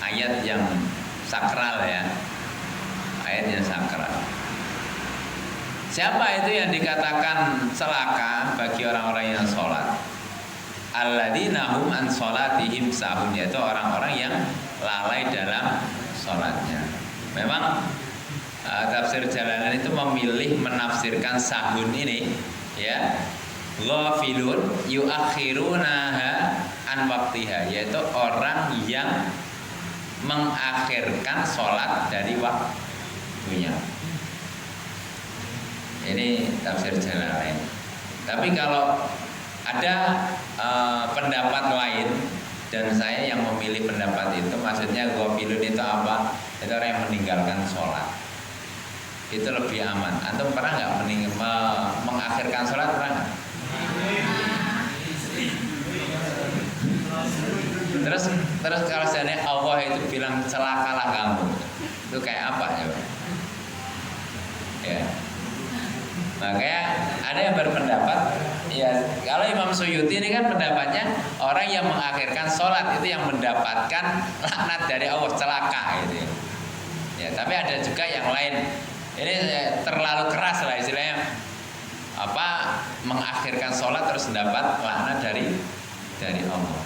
ayat yang sakral ya. Ayat yang sakral. Siapa itu yang dikatakan celaka bagi orang-orang yang sholat? Alladzina hum an sholatihim sahun, yaitu orang-orang yang lalai dalam sholatnya. Memang tafsir Jalalain itu memilih menafsirkan sahun ini ya, ghafilun yuakhirunaha an waktiha, yaitu orang yang mengakhirkan sholat dari waktunya. Ini tafsir Jalalain. Tapi kalau ada pendapat lain, dan saya yang memilih pendapat itu, maksudnya ghafilun itu apa? Itu orang yang meninggalkan sholat. Itu lebih aman. Antum pernah nggak mengakhirkan sholat, pernah nggak? Terus kalau seandainya Allah itu bilang celakalah kamu, itu kayak apa ya? Ya. Makanya ada yang berpendapat, ya kalau Imam Suyuti ini kan pendapatnya orang yang mengakhirkan sholat itu yang mendapatkan laknat dari Allah, celaka gitu ya. Ya, tapi ada juga yang lain. Ini terlalu keras lah istilahnya, apa, mengakhirkan sholat terus mendapat laknat dari Allah.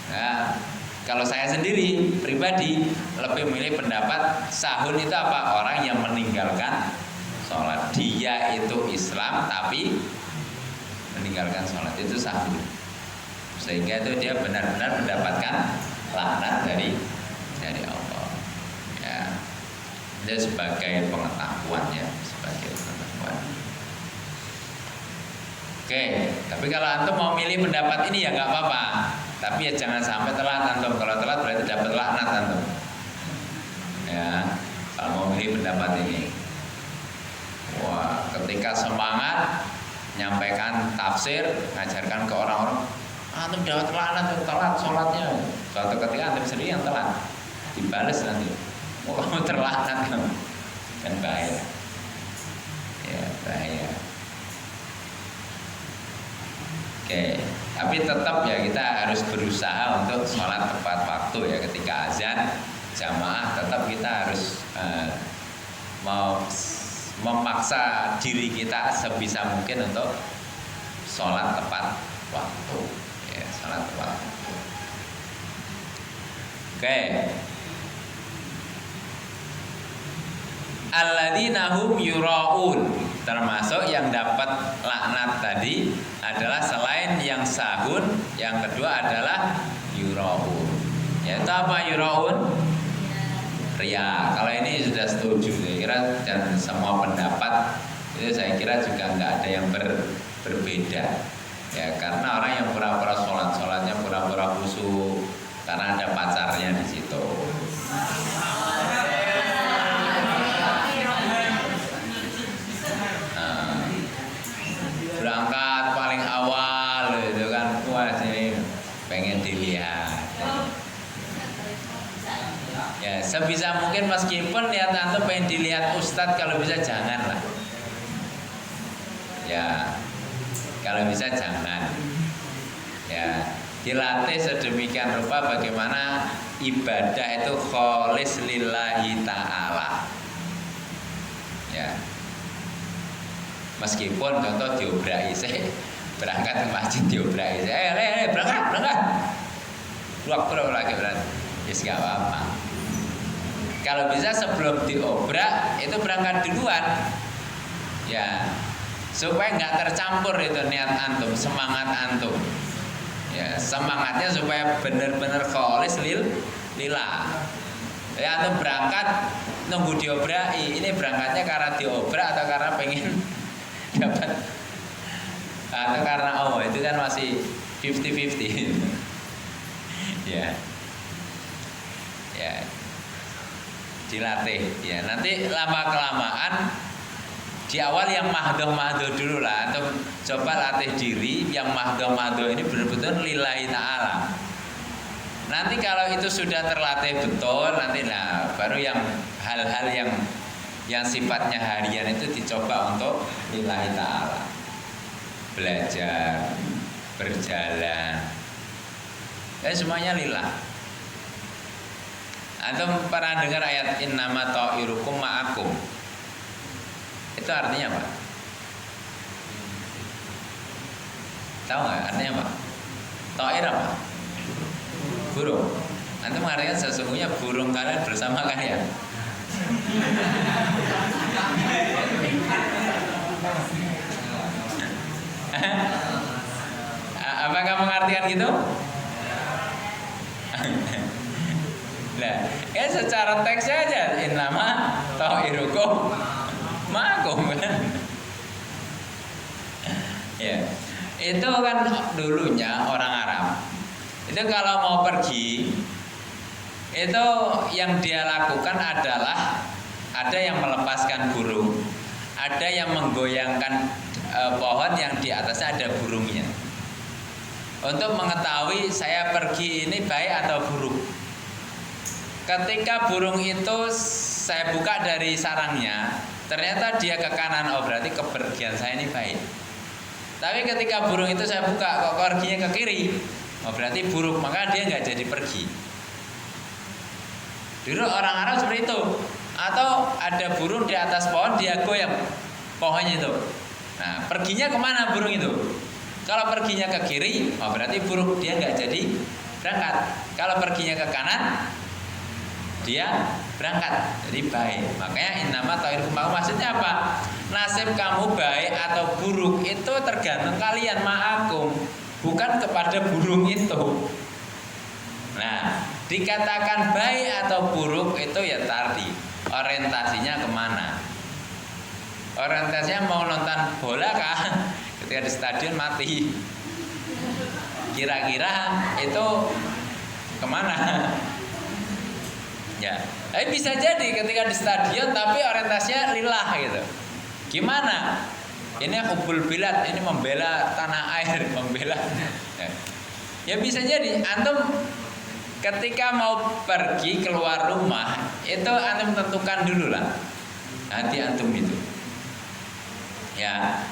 Nah, kalau saya sendiri pribadi lebih memilih pendapat sahun itu apa? Orang yang meninggalkan sholat. Dia itu Islam tapi meninggalkan sholat, itu sahun. Sehingga itu dia benar-benar mendapatkan laknat dari Allah. Ya, itu sebagai pengetahuan ya, sebagai pengetahuan. Oke, tapi kalau antum mau milih pendapat ini ya nggak apa-apa. Tapi ya jangan sampai telat antum. Kalau telat berarti dapat laknat antum. Ya, kalau mau milih pendapat ini. Wah, ketika semangat nyampaikan tafsir, ngajarkan ke orang-orang, antum dapat laknat, telat sholatnya. Suatu ketika antum sendiri yang telat, dibales nanti. Oh, kamu terlaknat kamu, kan bahaya. Ya, bahaya. Oke, tapi tetap ya kita harus berusaha untuk sholat tepat waktu ya. Ketika azan jamaah tetap kita harus mau memaksa diri kita sebisa mungkin untuk sholat tepat waktu ya, sholat tepat waktu. Oke. Alladzina hum yuraun, termasuk yang dapat laknat tadi adalah selain yang sahun, yang kedua adalah yuraun. Yaitu apa yuraun? Ria. Kalau ini sudah setuju, saya kira, dan semua pendapat itu saya kira juga nggak ada yang berbeda. Ya, karena orang yang pura-pura sholatnya pura-pura khusyuk karena ada pacarnya di situ. Berangkat paling awal itu kan, wah sini pengen dilihat. Ya, sebisa mungkin meskipun niat antum pengen dilihat ustadz, kalau bisa jangan lah. Ya, kalau bisa jangan. Ya, dilatih sedemikian rupa bagaimana ibadah itu kholis lillahi ta'ala. Ya. Meskipun contoh diobrai saya berangkat ke masjid, diobrai saya, berangkat. Keluar lagi berarti. Yes, gak apa-apa. Kalau bisa sebelum diobrak itu berangkat duluan. Ya, supaya nggak tercampur itu niat antum, semangat antum. Ya, semangatnya supaya benar-benar kholis lillah. Ya, antum berangkat nunggu diobrai, ini berangkatnya karena diobrak atau karena pengen dapat, atau karena Allah, itu kan masih 50-50. Ya, dilatih ya. Nanti lama kelamaan di awal yang mahdoh dulu lah, atau coba latih diri yang mahdoh ini benar-benar lillahi ta'ala. Nanti kalau itu sudah terlatih betul, nanti lah baru yang hal-hal yang sifatnya harian itu dicoba untuk lillahi ta'ala. Belajar, berjalan, semuanya lillah. Antum pernah dengar ayat innama ta'irukum ma'akum? Itu artinya apa? Tahu nggak artinya apa? Ta'ir apa? Burung. Antum mengartikan sesungguhnya burung kalian bersama kalian. Apa kamu mengartikan gitu? Nah, ya secara teks aja innama ta'irukum ma'akum kan. Ya. Itu kan dulunya orang Arab. Itu kalau mau pergi itu yang dia lakukan adalah ada yang melepaskan burung, ada yang menggoyangkan pohon yang di atasnya ada burungnya. Untuk mengetahui saya pergi ini baik atau buruk. Ketika burung itu saya buka dari sarangnya, ternyata dia ke kanan, oh berarti kepergian saya ini baik. Tapi ketika burung itu saya buka, kok perginya ke kiri, oh berarti buruk, maka dia nggak jadi pergi. Dulu orang Arab seperti itu. Atau ada burung di atas pohon, dia goyang pohonnya itu. Nah, perginya kemana burung itu? Kalau perginya ke kiri, oh berarti buruk, dia nggak jadi berangkat. Kalau perginya ke kanan, dia berangkat, jadi baik. Makanya innama ta'irukum ma'akum, maksudnya apa? Nasib kamu baik atau buruk itu tergantung kalian ma'akum, bukan kepada burung itu. Nah, dikatakan baik atau buruk itu ya tadi orientasinya kemana. Orientasinya mau nonton bola kan? Ketika di stadion mati, kira-kira itu kemana? Ya, tapi bisa jadi ketika di stadion tapi orientasinya lillah gitu. Gimana? Ini hubbul bilad, ini membela tanah air, membela. Ya bisa jadi antum ketika mau pergi keluar rumah itu antum tentukan dulu lah hati antum itu. Ya.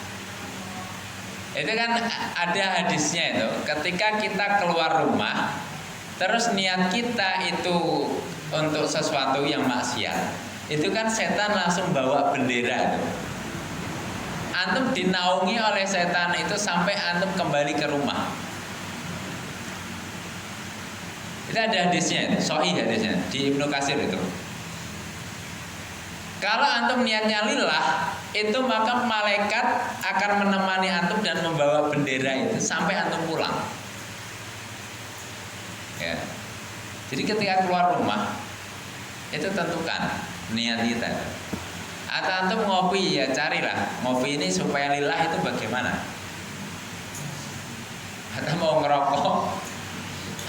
Itu kan ada hadisnya itu, ketika kita keluar rumah terus niat kita itu untuk sesuatu yang maksiat, itu kan setan langsung bawa bendera itu. Antum dinaungi oleh setan itu sampai antum kembali ke rumah. Itu ada hadisnya, sahih hadisnya di Ibnu Katsir itu. Kalau antum niatnya lillah, itu maka malaikat akan menemani antum dan membawa bendera itu sampai antum pulang. Ya. Jadi ketika keluar rumah itu tentukan niat kita. Atau antum ngopi ya carilah ngopi ini supaya lillah itu bagaimana. Atau mau ngerokok,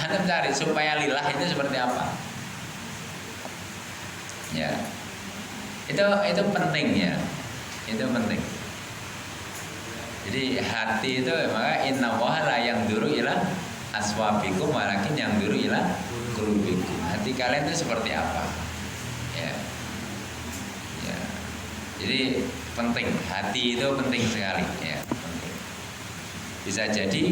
antum cari supaya lillah itu seperti apa. Ya, itu penting ya, itu penting. Jadi hati itu maka innallaha la yanzuru ila aswabikum walakin yanzuru ila qulubikum. Hati kalian itu seperti apa? Ya. Ya. Jadi penting, hati itu penting sekali ya, penting. Bisa jadi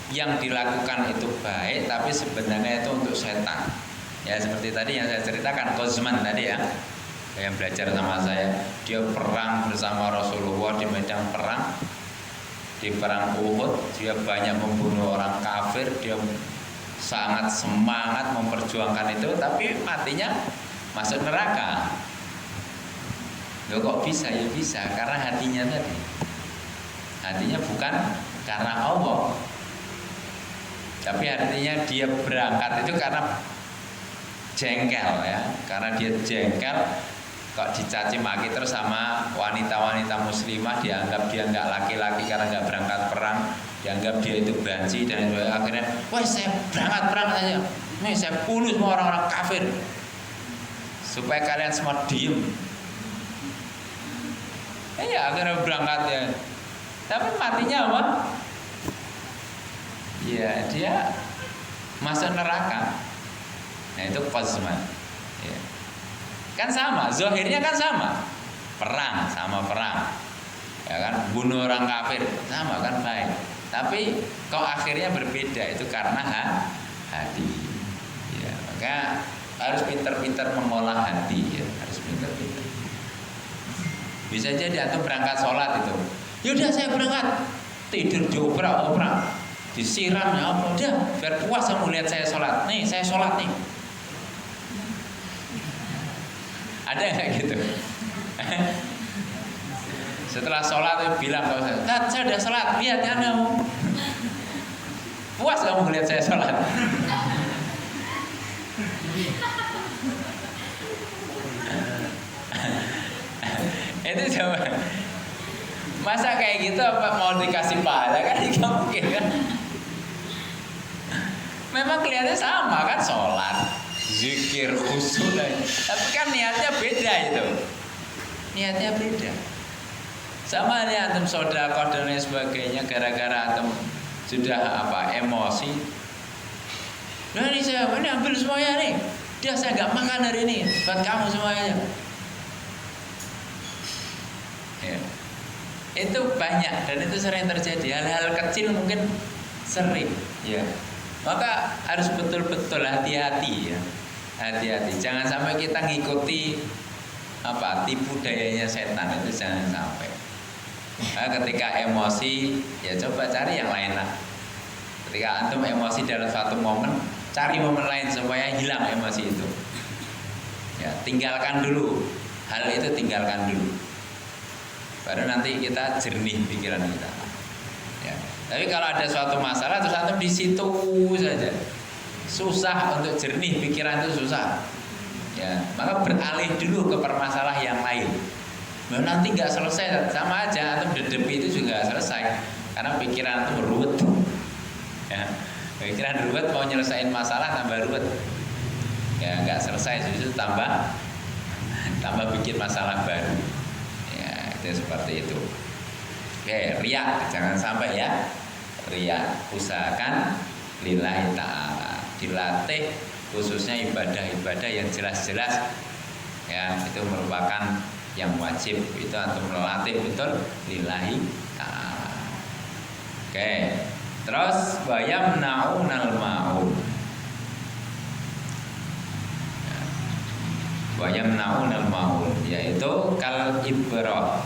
yang dilakukan itu baik tapi sebenarnya itu untuk setan. Ya seperti tadi yang saya ceritakan Kozman tadi ya, yang belajar sama saya, dia perang bersama Rasulullah di medan perang, di perang Uhud, dia banyak membunuh orang kafir, dia sangat semangat memperjuangkan itu, tapi matinya masuk neraka. Loh kok bisa? Ya bisa, karena hatinya tadi, hatinya bukan karena Allah, tapi artinya dia berangkat itu karena jengkel ya, karena dia jengkel kok dicaci maki terus sama wanita-wanita muslimah, dianggap dia nggak laki-laki karena nggak berangkat perang, dianggap dia itu banci dan akhirnya, wah saya berangkat perang aja, nih saya bunuh semua orang-orang kafir supaya kalian semua diem. Ya akhirnya berangkat ya, tapi matinya apa? Ya dia masuk neraka. Nah itu Kozman ya. Kan sama, zahirnya kan sama, perang sama perang, ya kan, bunuh orang kafir sama kan baik, tapi kok akhirnya berbeda itu karena hati. Ya, maka harus pintar-pintar mengolah hati ya, harus pintar-pintar. Bisa jadi antum berangkat sholat itu, yaudah saya berangkat, tidur dioprak-oprak, disiram ya apa, udah biar puas kamu lihat saya sholat. Nih saya sholat nih. Ada nggak gitu? Setelah sholat bilang kalau saya udah sholat, lihat ya kamu. Puas kamu melihat saya sholat. Itu coba. Masa kayak gitu apa mau dikasih pahala kan? Tidak mungkin kan? Memang kelihatannya sama kan, sholat, zikir, khusyuk, tapi kan niatnya beda itu. Niatnya beda. Sama nih antum sedekah dan lain sebagainya, gara-gara antum sudah emosi. Nah ini saya ini ambil semuanya nih. Dia saya nggak makan hari ini, buat kamu semuanya. Ya. Itu banyak dan itu sering terjadi. Hal-hal kecil mungkin sering. Ya. Maka harus betul-betul hati-hati ya. Hati-hati. Jangan sampai kita ngikuti tipu dayanya setan, itu jangan sampai. Nah, ketika emosi ya coba cari yang lain lah. Ketika antum emosi dalam satu momen, cari momen lain supaya hilang emosi itu. Ya, tinggalkan dulu. Hal itu tinggalkan dulu. Baru nanti kita jernih pikiran kita. Ya. Tapi kalau ada suatu masalah terus antum di situ saja, susah untuk jernih pikiran itu susah. Ya, maka beralih dulu ke permasalahan yang lain. Nah, nanti nggak selesai, sama aja antum dedepi itu juga selesai karena pikiran itu ruwet. Ya, pikiran ruwet mau nyelesain masalah tambah ruwet. Ya, nggak selesai justru tambah bikin masalah baru. Ya, itu seperti itu. Oke, riya jangan sampai ya. Riya usahakan lillahi ta'ala, dilatih khususnya ibadah-ibadah yang jelas-jelas ya, itu merupakan yang wajib, itu antum melatih betul lillahi ta'ala. Oke, terus wayamna'unal ma'un. Wayamna'unal ma'un yaitu kal ibrah.